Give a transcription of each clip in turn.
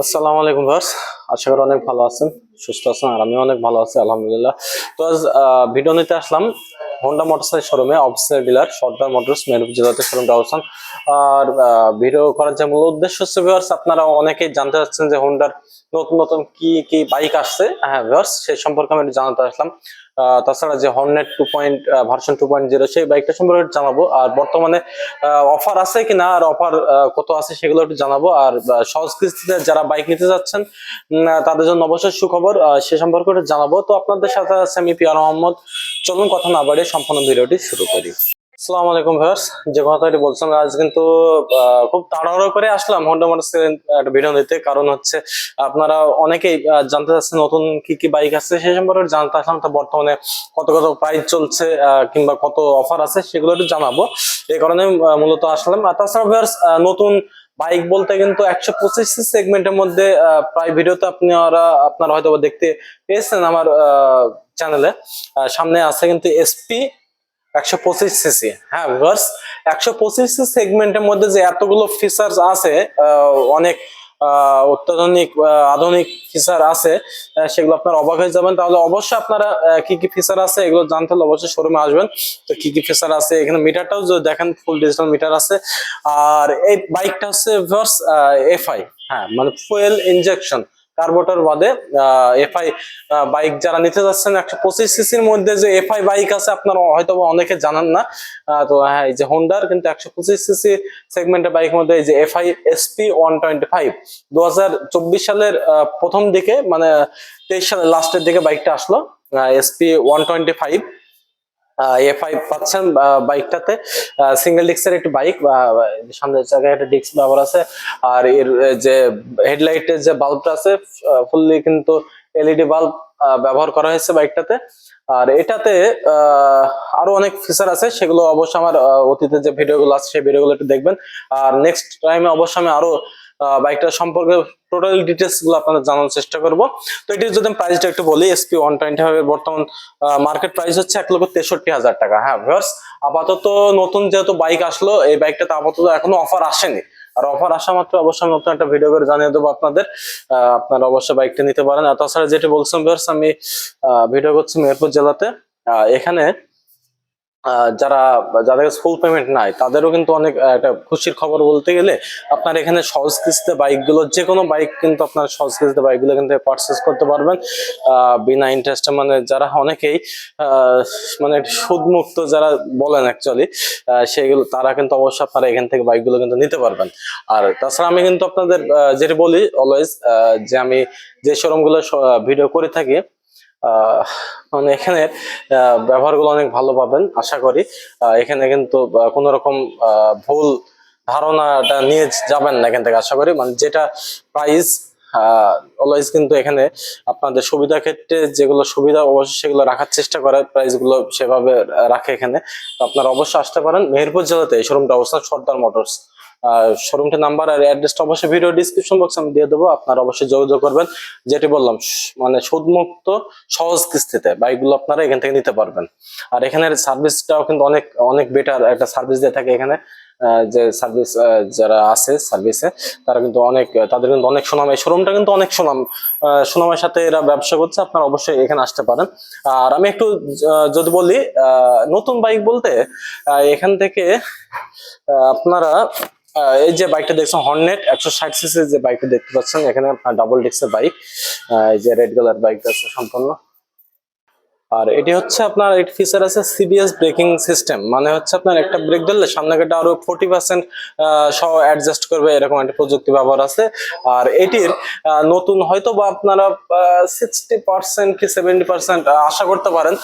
আসসালামু আলাইকুম ভার্স। আশা করি অনেক ভালো আছেন, সুস্থ আছেন, আর আমি অনেক ভালো আছি আলহামদুলিল্লাহ। তো আজ ভিডিও নিতে আসলাম হোন্ডা মোটরসাইকেল শোরুমে, অফিসিয়াল ডিলার সর্দার মোটরস, মেরুপ জেলাতে শোরুমটা অবস্থান। আর ভিডিও করার যে মূল উদ্দেশ্য হচ্ছে ভিউয়ার্স, আপনারা অনেকেই জানতে চাচ্ছেন যে হোন্ডার নতুন নতুন কি কি বাইক আসছে। হ্যাঁ ভিউয়ার্স, সেই সম্পর্কে আমি একটু জানাতে আসলাম। তাছাড়া যে হর্নেট 2.0 সেই বাইকটা সম্পর্কে একটু জানাবো, আর বর্তমানে অফার আছে কিনা আর অফার কত আছে সেগুলো একটু জানাবো। আর সহজ কিস্তিতে যারা বাইক নিতে যাচ্ছেন তাদের জন্য অবশ্যই সুখবর, সে সম্পর্কে একটু জানাবো। তো আপনাদের সাথে আছে আমি পিয়ার মোহাম্মদ। চলুন কথা না বাড়িয়ে সম্পূর্ণ ভিডিওটি শুরু করি। আসসালামু আলাইকুম ভিউয়ার্স, যে কথাটি বলছিলাম, আজ কিন্তু খুব তাড়াহুড়ো করে আসলাম হোন্ডা মোটরসাইকেল একটা ভিডিও নিতে। কারণ হচ্ছে আপনারা অনেকেই জানতে চাচ্ছেন নতুন কি কি বাইক আছে সেই সম্পর্কে জানতে আসলাম। তো বর্তমানে কত কত প্রাইস চলছে কিংবা কত অফার আছে সেগুলো একটু জানাবো, এই কারণে মূলত আসলাম। আর তাছাড়া ভিউয়ার্স, নতুন বাইক বলতে কিন্তু 125 সেগমেন্টের মধ্যে প্রায় ভিডিওতে আপনারা হয়তো দেখতে পেয়েছেন আমার চ্যানেলে। সামনে আছে কিন্তু এসপি 125 সিসি। হ্যাঁ ভিউয়ার্স, 125 সেগমেন্টের মধ্যে যে এতগুলো ফিচার আছে, অনেক অত্যাধুনিক আধুনিক ফিচার আছে, সেগুলো আপনারা অবাক হয়ে যাবেন। তাহলে অবশ্যই আপনারা কি কি ফিচার আছে এগুলো জানতে হলে অবশ্যই শোরুমে আসবেন। তো কি কি ফিচার আছে, এখানে মিটারটাও যদি দেখেন ফুল ডিজিটাল মিটার আছে। আর এই বাইকটা হচ্ছে ভিউয়ার্স এফআই, হ্যাঁ মানে ফুয়েল ইনজেকশন কার্বোরেটর বাদে এফআই বাইক যারা নিতে যাচ্ছেন 125 সিসির মধ্যে যে এফআই বাইক আছে আপনারা হয়তো অনেকে জানেন না। তো হ্যাঁ, এই যে হোন্ডার কিন্তু 125 সিসি সেগমেন্টের বাইকের মধ্যে এই যে এফআই এসপি 125 2024 সালের প্রথম দিকে, মানে 23 সালের লাস্টের দিকে বাইকটা আসলো। এসপি 125 এফআই পাচ্ছেন বাইকটাতে। সিঙ্গেল ডিস্কের একটি বাইক, সামনের জায়গায় একটা ডিস্ক ব্যবহার আছে। আর এর যে হেডলাইটের যে বাল্বটা আছে ফুললি কিন্তু এলইডি বাল্ব ব্যবহার করা হয়েছে বাইকটাতে। আর এটাতে আরো অনেক ফিচার আছে, সেগুলো অবশ্যই আমার অতীতে যে ভিডিওগুলো আছে সেই ভিডিওগুলো একটু দেখবেন। আর নেক্সট টাইমে অবশ্যই আমি আরো বাইকটা সম্পর্কে টোটাল ডিটেলস গুলো আপনাদের জানার চেষ্টা করব। তো এটির যদি প্রাইসটা একটু বলি, এসপি 125 এর বর্তমান মার্কেট প্রাইস হচ্ছে 1,63,000 টাকা। হ্যাঁ ভিউয়ার্স, আপাতত নতুন যেহেতু বাইক আসলো, এই বাইকটাতে আপাতত এখনো অফার আসেনি। আর অফার আসা মাত্র অবশ্যই নতুন একটা ভিডিও করে জানিয়ে দেবো আপনাদের। আপনারা অবশ্যই বাইকটা নিতে পারেন। আর তাছাড়া যেটা বলছিলাম ভিউয়ার্স, আমি ভিডিও করছি মেহেরপুর জেলাতে। এখানে যারা যাদের ফুল পেমেন্ট নাই তাদেরও কিন্তু অনেক একটা খুশির খবর বলতে গেলে, আপনার এখানে সহজ কিস্তিতে বাইকগুলো, যে কোনো বাইক কিন্তু আপনার সহজ কিস্তিতে বাইকগুলো কিন্তু পারচেস করতে পারবেন বিনা ইন্টারেস্টে। মানে যারা অনেকেই মানে সুদ মুক্ত যারা বলেন অ্যাকচুয়ালি, সেগুলো তারা কিন্তু অবশ্যই আপনারা এখান থেকে বাইকগুলো কিন্তু নিতে পারবেন। আর তাছাড়া আমি কিন্তু আপনাদের যেটা বলি অলওয়েজ, যে আমি যে শোরুম গুলো ভিডিও করে থাকি, মানে এখানে ব্যবহারগুলো অনেক ভালো পাবেন আশা করি। এখানে কিন্তু কোনো রকম ভুল ধারণাটা নিয়ে যাবেন না এখান থেকে, আশা করি। মানে যেটা প্রাইস অলওয়েজ কিন্তু এখানে আপনাদের সুবিধা ক্ষেত্রে যেগুলো সুবিধা অবশ্যই সেগুলো রাখার চেষ্টা করে, প্রাইস গুলো সেভাবে রাখে এখানে। তো আপনারা অবশ্যই আসতে পারেন মেহেরপুর জেলাতে, এই শোরুমটা অবস্থান সর্দার মোটরস। শোরুমটির নাম্বার আর অ্যাড্রেসটা অবশ্যই ভিডিও ডিসক্রিপশন বক্সে আমি দিয়ে দেবো, আপনারা অবশ্যই যোগাযোগ করবেন। যেটি বললাম, মানে সুদমুক্ত সহজ কিস্তিতে বাইকগুলো আপনারা এখান থেকে নিতে পারবেন। আর এখানের সার্ভিসটাও কিন্তু অনেক অনেক বেটার একটা সার্ভিস দিয়ে থাকে এখানে। যে সার্ভিস যারা আছে সার্ভিসে, তারা কিন্তু অনেক, তাদের কিন্তু অনেক সুনাম, এই শোরুমটা কিন্তু অনেক সুনামের সাথে এরা ব্যবসা করছে। আপনারা অবশ্যই এখানে আসতে পারেন। আর আমি একটু যদি বলি নতুন বাইক বলতে, এখান থেকে আপনারা এই যে বাইকটা দেখছেন হর্নেট 160 সিসি, যে বাইকটা দেখতে পাচ্ছেন এখানে ডাবল ডিস্কের বাইক, এই যে রেড কালার বাইকটা আছে সম্পূর্ণ। আর এটি হচ্ছে আপনার এর ফিচার আছে সিবিএস ব্রেকিং সিস্টেম, মানে হচ্ছে আপনার একটা ব্রেক ধরলে সামনে গাড়িটা আরো 40% সহ অ্যাডজাস্ট করবে, এরকম একটা প্রযুক্তি ব্যবহার আছে। আর এটির নতুন হয়তো বা আপনারা 60% কি 70% আশা করতে পারেন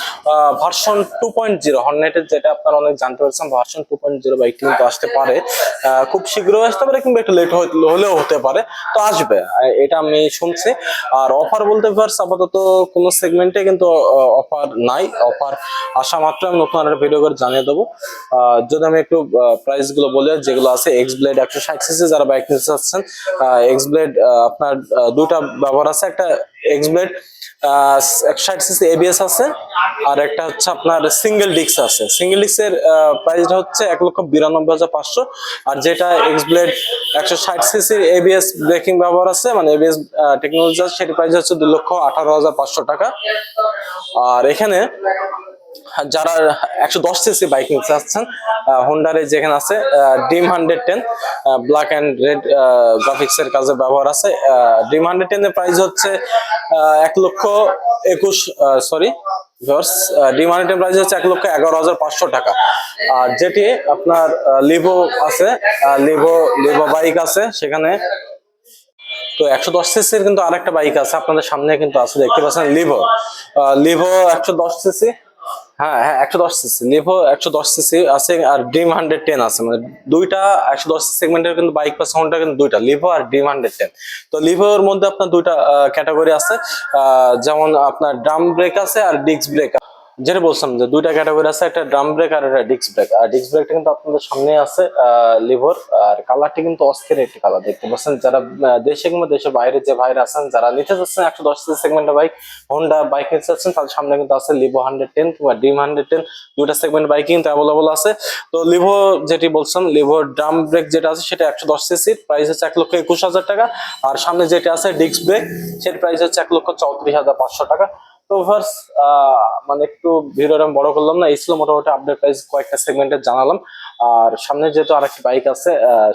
ভার্সন 2.0 হর্নেটের, যেটা আপনারা অনেক জানতে পারছেন ভার্সন 2.0 বাইকটি কিন্তু আসতে পারে, খুব শীঘ্রই আসতে পারে কিংবা একটু লেট হলেও হতে পারে, তো আসবে এটা আমি শুনছি। আর অফার বলতে পারছি আপাতত কোনো সেগমেন্টে কিন্তু অফার নাই। অফার আসা মাত্র আমি নতুন একটা ভিডিও করে জানিয়ে দেবো। যদি আমি একটু প্রাইস গুলো বলি যেগুলো আছে, এক্স ব্লেড 160 সিসি যারা বাইক নিতে চাচ্ছেন, এক্স ব্লেড আপনার দুটা ব্যবহার আছে, একটা এক্সব্লেড 160 সিসি এবিএস আছে, আর একটা হচ্ছে আপনার সিঙ্গেল ডিস্ক আছে। সিঙ্গেল ডিস্কের প্রাইসটা হচ্ছে 1,92,500, আর যেটা এক্সব্লেড 160 সিসি এবিএস ব্রেকিং ব্যবহার আছে, মানে এবিএস টেকনোলজি আছে, সেটার প্রাইস হচ্ছে 2,18,500 টাকা। আর এখানে যারা 110 সিসি বাইক নিতে চাচ্ছেন, হোন্ডার যেখানে আছে dream 110 black and red graphics এর কাজে ব্যবহার আছে। ড্রিম 110 এর প্রাইস হচ্ছে 1,21,000, সরি ড্রিম 110 প্রাইস হচ্ছে 1,11,500 টাকা। আর যেটি আপনার লিভো আছে, লিভো বাইক আছে সেখানে। তো 110 সিসির কিন্তু আরেকটা বাইক আছে আপনাদের সামনে কিন্তু আছে, দেখতে পাচ্ছেন লিভো 110 সিসি। হ্যাঁ হ্যাঁ, 110 সিসি লিভো 110 সিসি আছে, আর ড্রিম 110 আছে, মানে দুইটা 110 সেগমেন্টের কিন্তু বাইক পাচ্ছে হোন্ডা, কিন্তু দুইটা লিভো আর ড্রিম 110। তো লিভোর মধ্যে আপনার দুইটা ক্যাটাগরি আছে, যেমন আপনার ড্রাম ব্রেক আছে আর ডিস্ক ব্রেক। যেটা বলছিলাম যে দুইটা ক্যাটাগরি আছে, একটা ড্রাম ব্রেক আর একটা ডিস্ক ব্রেক। আর ডিস্ক ব্রেকটা কিন্তু আপনাদের সামনে আছে লিভোর, আর কালারটি কিন্তু অস্থির একটি কালার, দেখতে পাচ্ছেন। যারা দেশে কিংবা দেশের বাইরে যে ভাইরা আছেন, যারা নিতে চাচ্ছেন 110 সেগমেন্টের বাইক, হোন্ডা বাইক নিতে চাচ্ছেন, তাদের সামনে কিন্তু আছে লিভো 110 কিংবা ড্রিম 110, দুইটা সেগমেন্ট বাইক কিন্তু অ্যাভেলেবল আছে। তো লিভো যেটি বলছিলাম, লিভোর ড্রাম ব্রেক যেটা আছে সেটা 110 সিসির, প্রাইস হচ্ছে 1,21,000 টাকা। আর সামনে যেটা আছে ডিস্ক ব্রেক, সেটার প্রাইস হচ্ছে 1,34,500 টাকা। তো ভার্স মানে একটু ভিডিওটা বড় করলাম না, এই ছিল মোটামুটি আপডেট প্রাইস, কয়েকটা সেগমেন্টে জানালাম। আর সামনে যেহেতু আরেকটি বাইক আছে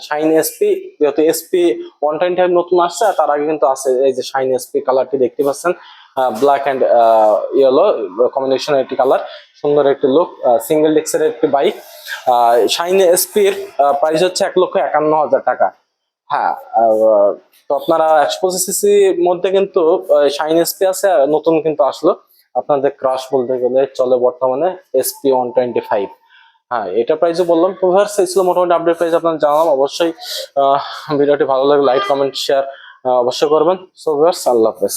শাইন এসপি, যেহেতু এসপি 125 নতুন আসছে, আর তার আগে কিন্তু আছে এই যে শাইন এসপি কালারটি দেখতে পাচ্ছেন, ব্ল্যাক অ্যান্ড ইয়েলো কম্বিনেশনের একটি কালার, সুন্দর একটি লুক, সিঙ্গেল ডিস্কের একটি বাইক। শাইন এসপির প্রাইস হচ্ছে 1,51,000 টাকা। হ্যাঁ, তো আপনারা 125 সিসি মধ্যে কিন্তু শাইন এসপি আছে, নতুন কিন্তু আসলো আপনাদের ক্রাশ বলতে গেলে চলে বর্তমানে, এসপি 125। হ্যাঁ, এটা প্রাইসও বললাম। তো ভার্স এই ছিল মোটামুটি আপডেট প্রাইস আপনাদের জানালাম। অবশ্যই ভিডিওটি ভালো লাগলে লাইক কমেন্ট শেয়ার অবশ্যই করবেন। সো ভার্স, আল্লাহ হাফেজ।